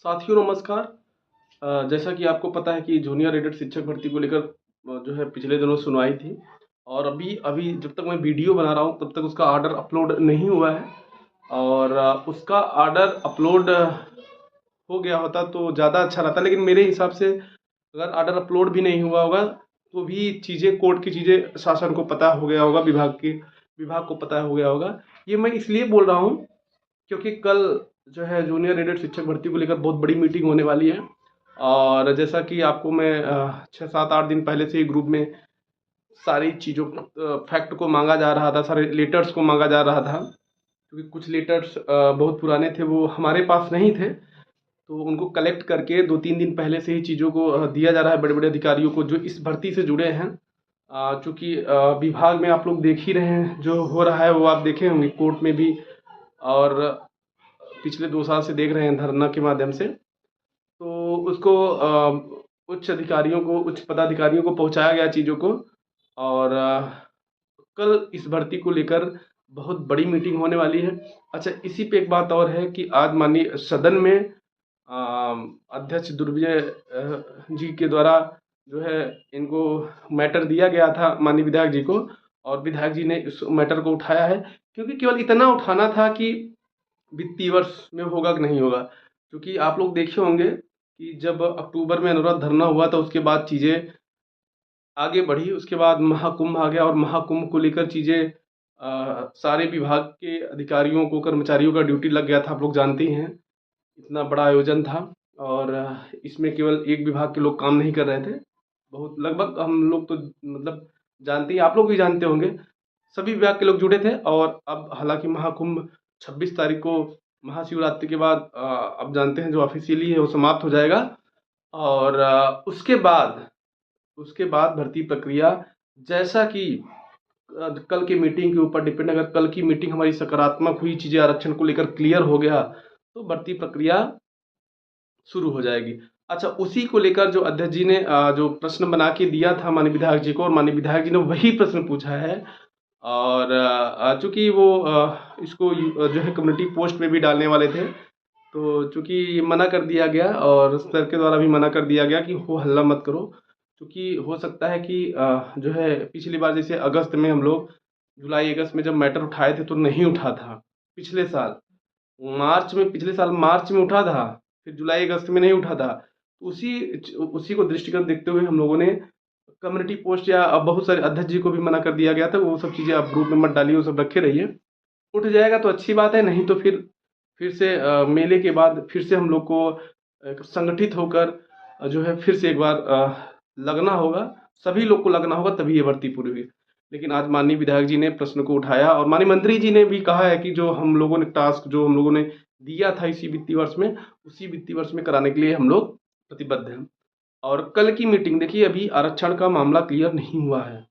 साथियों नमस्कार। जैसा कि आपको पता है कि जूनियर एडेड शिक्षक भर्ती को लेकर जो है पिछले दिनों सुनवाई थी और अभी अभी जब तक मैं वीडियो बना रहा हूँ तब तक उसका ऑर्डर अपलोड नहीं हुआ है। और उसका ऑर्डर अपलोड हो गया होता तो ज़्यादा अच्छा रहता, लेकिन मेरे हिसाब से अगर ऑर्डर अपलोड भी नहीं हुआ होगा तो भी चीज़ें, कोर्ट की चीज़ें शासन को पता हो गया होगा, विभाग को पता हो गया होगा। ये मैं इसलिए बोल रहा हूँ क्योंकि कल जो है जूनियर एडेड शिक्षक भर्ती को लेकर बहुत बड़ी मीटिंग होने वाली है। और जैसा कि आपको मैं 6 7 8 दिन पहले से ही ग्रुप में सारी चीज़ों फैक्ट को मांगा जा रहा था, सारे लेटर्स को मांगा जा रहा था, क्योंकि कुछ लेटर्स बहुत पुराने थे, वो हमारे पास नहीं थे, तो उनको कलेक्ट करके 2 3 दिन पहले से ही चीज़ों को दिया जा रहा है बड़े बड़े अधिकारियों को जो इस भर्ती से जुड़े हैं। चूँकि विभाग में आप लोग देख ही रहे हैं जो हो रहा है, वो आप देखे होंगे कोर्ट में भी, और पिछले 2 साल से देख रहे हैं धरना के माध्यम से। तो उसको उच्च अधिकारियों को, उच्च पदाधिकारियों को पहुंचाया गया चीज़ों को। और कल इस भर्ती को लेकर बहुत बड़ी मीटिंग होने वाली है। अच्छा, इसी पे एक बात और है कि आज माननीय सदन में अध्यक्ष दुर्विजय जी के द्वारा जो है इनको मैटर दिया गया था माननीय विधायक जी को, और विधायक जी ने इस मैटर को उठाया है, क्योंकि केवल इतना उठाना था कि वित्तीय वर्ष में होगा कि नहीं होगा। क्योंकि आप लोग देखे होंगे कि जब अक्टूबर में अनुरोध धरना हुआ तो उसके बाद चीज़ें आगे बढ़ी, उसके बाद महाकुंभ आ गया और महाकुंभ को लेकर चीज़ें सारे विभाग के अधिकारियों को, कर्मचारियों का ड्यूटी लग गया था, आप लोग जानते ही हैं। इतना बड़ा आयोजन था और इसमें केवल एक विभाग के लोग काम नहीं कर रहे थे, बहुत लगभग हम लोग तो मतलब जानते ही, आप लोग भी जानते होंगे, सभी विभाग के लोग जुड़े थे। और अब हालांकि महाकुंभ 26 तारीख को महाशिवरात्रि के बाद अब जानते हैं जो ऑफिशियली है वो समाप्त हो जाएगा। और उसके बाद भर्ती प्रक्रिया, जैसा कि कल की मीटिंग के ऊपर डिपेंड, अगर कल की मीटिंग हमारी सकारात्मक हुई, चीज़ें आरक्षण को लेकर क्लियर हो गया तो भर्ती प्रक्रिया शुरू हो जाएगी। अच्छा, उसी को लेकर जो अध्यक्ष जी ने जो प्रश्न बना के दिया था माननीय विधायक जी को, और माननीय विधायक जी ने वही प्रश्न पूछा है। और चूंकि वो इसको जो है कम्युनिटी पोस्ट में भी डालने वाले थे, तो चूंकि मना कर दिया गया और सर के द्वारा भी मना कर दिया गया कि हो हल्ला मत करो, क्योंकि हो सकता है कि जो है पिछली बार जैसे अगस्त में हम लोग, जुलाई अगस्त में जब मैटर उठाए थे तो नहीं उठा था। पिछले साल पिछले साल मार्च में उठा था, फिर जुलाई अगस्त में नहीं उठा था। तो उसी उसी को दृष्टिगत देखते हुए हम लोगों ने कम्युनिटी पोस्ट, या अब बहुत सारे अध्यक्ष जी को भी मना कर दिया गया था, वो सब चीज़ें आप ग्रुप में मत डालिए, वो सब रखे रहिए। उठ जाएगा तो अच्छी बात है, नहीं तो फिर से मेले के बाद फिर से हम लोग को संगठित होकर जो है फिर से एक बार लगना होगा, सभी लोग को लगना होगा, तभी ये भर्ती पूरी हुई। लेकिन आज माननीय विधायक जी ने प्रश्न को उठाया और माननीय मंत्री जी ने भी कहा है कि जो हम लोगों ने टास्क, जो हम लोगों ने दिया था इसी वित्तीय वर्ष में, उसी वित्तीय वर्ष में कराने के लिए हम लोग प्रतिबद्ध हैं। और कल की मीटिंग देखिए, अभी आरक्षण का मामला क्लियर नहीं हुआ है,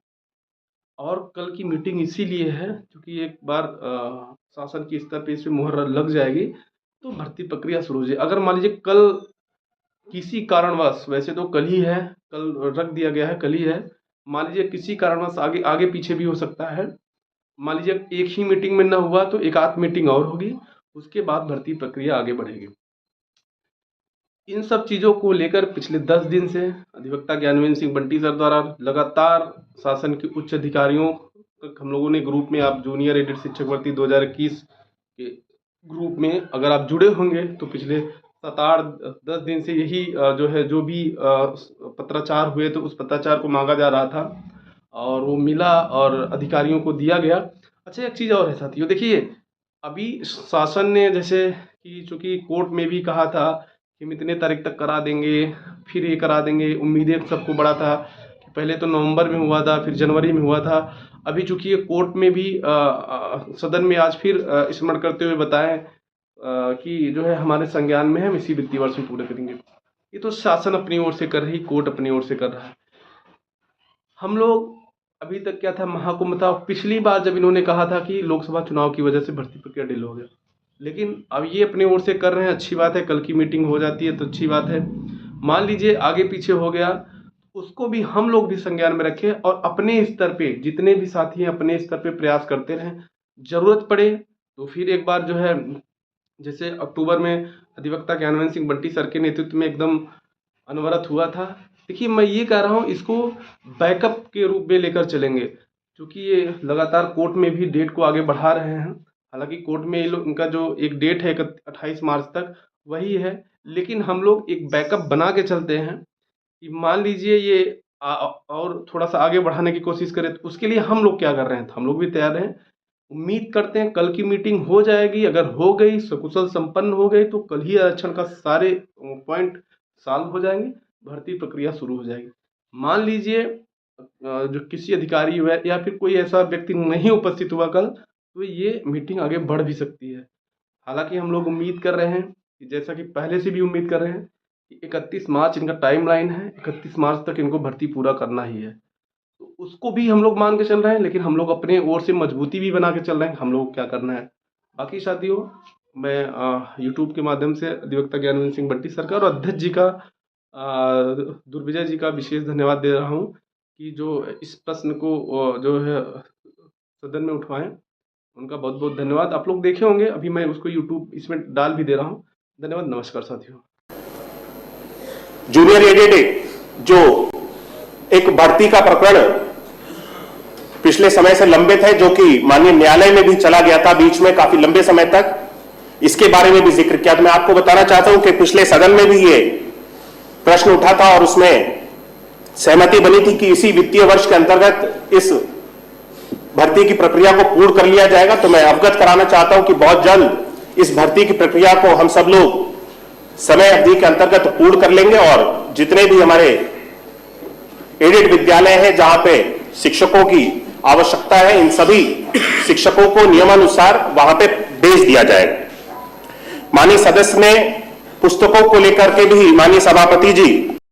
और कल की मीटिंग इसीलिए है क्योंकि एक बार शासन के स्तर पे इस पे मुहर लग जाएगी तो भर्ती प्रक्रिया शुरू हो जाए। अगर मान लीजिए कल किसी कारणवश, वैसे तो कल ही है, कल रख दिया गया है, कल ही है, मान लीजिए किसी कारणवश आगे आगे पीछे भी हो सकता है, मान लीजिए एक ही मीटिंग में ना हुआ तो एक आध मीटिंग और होगी, उसके बाद भर्ती प्रक्रिया आगे बढ़ेगी। इन सब चीज़ों को लेकर पिछले 10 दिन से अधिवक्ता ज्ञानवेंद्र सिंह बंटी सर द्वारा लगातार शासन के उच्च अधिकारियों तक हम लोगों ने ग्रुप में, आप जूनियर एडेड शिक्षक भर्ती 2021 के ग्रुप में अगर आप जुड़े होंगे तो पिछले 7 8 10 दिन से यही जो है, जो भी पत्राचार हुए तो उस पत्राचार को मांगा जा रहा था और वो मिला और अधिकारियों को दिया गया। अच्छा, एक चीज़ और है साथियों, देखिए अभी शासन ने जैसे कि चूंकि कोर्ट में भी कहा था कि हम इतने तारीख तक करा देंगे, फिर ये करा देंगे, उम्मीदें सबको बड़ा था कि पहले तो नवंबर में हुआ था, फिर जनवरी में हुआ था। अभी चूंकि ये कोर्ट में भी सदन में आज फिर स्मरण करते हुए बताएं कि जो है हमारे संज्ञान में है, हम इसी वित्तीय वर्ष में पूरे करेंगे। ये तो शासन अपनी ओर से कर रही, कोर्ट अपनी ओर से कर रहा है। हम लोग अभी तक क्या था, महाकुंभ था, पिछली बार जब इन्होंने कहा था कि लोकसभा चुनाव की वजह से भर्ती प्रक्रिया डिले हो गया, लेकिन अब ये अपनी ओर से कर रहे हैं, अच्छी बात है, कल की मीटिंग हो जाती है तो अच्छी बात है। मान लीजिए आगे पीछे हो गया, उसको भी हम लोग भी संज्ञान में रखें और अपने स्तर पे जितने भी साथी हैं अपने स्तर पे प्रयास करते रहें। जरूरत पड़े तो फिर एक बार जो है जैसे अक्टूबर में अधिवक्ता ज्ञानवेंद्र सिंह बंटी सर के नेतृत्व में एकदम अनवरत हुआ था। देखिए, मैं ये कह रहा हूँ, इसको बैकअप के रूप में लेकर चलेंगे, क्योंकि ये लगातार कोर्ट में भी डेट को आगे बढ़ा रहे हैं। हालांकि कोर्ट में ये लोग, इनका जो एक डेट है 28 मार्च तक, वही है, लेकिन हम लोग एक बैकअप बना के चलते हैं कि मान लीजिए ये और थोड़ा सा आगे बढ़ाने की कोशिश करें, तो उसके लिए हम लोग क्या कर रहे हैं, तो हम लोग भी तैयार हैं। उम्मीद करते हैं कल की मीटिंग हो जाएगी, अगर हो गई, सकुशल संपन्न हो गई, तो कल ही आरक्षण का सारे पॉइंट सॉल्व हो जाएंगे, भर्ती प्रक्रिया शुरू हो जाएगी। मान लीजिए जो किसी अधिकारी हुआ या फिर कोई ऐसा व्यक्ति नहीं उपस्थित हुआ कल, तो ये मीटिंग आगे बढ़ भी सकती है। हालांकि हम लोग उम्मीद कर रहे हैं कि, जैसा कि पहले से भी उम्मीद कर रहे हैं कि 31 मार्च इनका टाइमलाइन है, 31 मार्च तक इनको भर्ती पूरा करना ही है। तो उसको भी हम लोग मान के चल रहे हैं, लेकिन हम लोग अपने ओर से मजबूती भी बना के चल रहे हैं, हम लोग क्या करना है। बाकी साथियों, मैं यूट्यूब के माध्यम से अधिवक्ता ज्ञानवेंद्र सिंह बंटी सर का और अध्यक्ष जी का, दुर्विजय जी का विशेष धन्यवाद दे रहा हूँ कि जो इस प्रश्न को जो है सदन में उठवाएं। उनका बहुत बहुत धन्यवाद। आप लोग देखे होंगे, अभी मैं उसको यूट्यूब इसमें डाल भी दे रहा हूँ। धन्यवाद, नमस्कार साथियों। जूनियर एडिट जो एक भर्ती का प्रकरण पिछले समय से लंबित है, जो कि माननीय न्यायालय में भी चला गया था बीच में काफी लंबे समय तक, इसके बारे में भी जिक्र किया। तो मैं आपको बताना चाहता हूं कि पिछले सदन में भी ये प्रश्न उठा था और उसमें सहमति बनी थी कि इसी वित्तीय वर्ष के अंतर्गत इस भर्ती की प्रक्रिया को पूर्ण कर लिया जाएगा। तो मैं अवगत कराना चाहता हूं कि बहुत जल्द इस भर्ती की प्रक्रिया को हम सब लोग समय अवधि के अंतर्गत पूर्ण कर लेंगे और जितने भी हमारे एडेड विद्यालय हैं जहां पे शिक्षकों की आवश्यकता है, इन सभी शिक्षकों को नियमानुसार वहां पे भेज दिया जाएगा। माननीय सदस्य ने पुस्तकों को लेकर के भी माननीय सभापति जी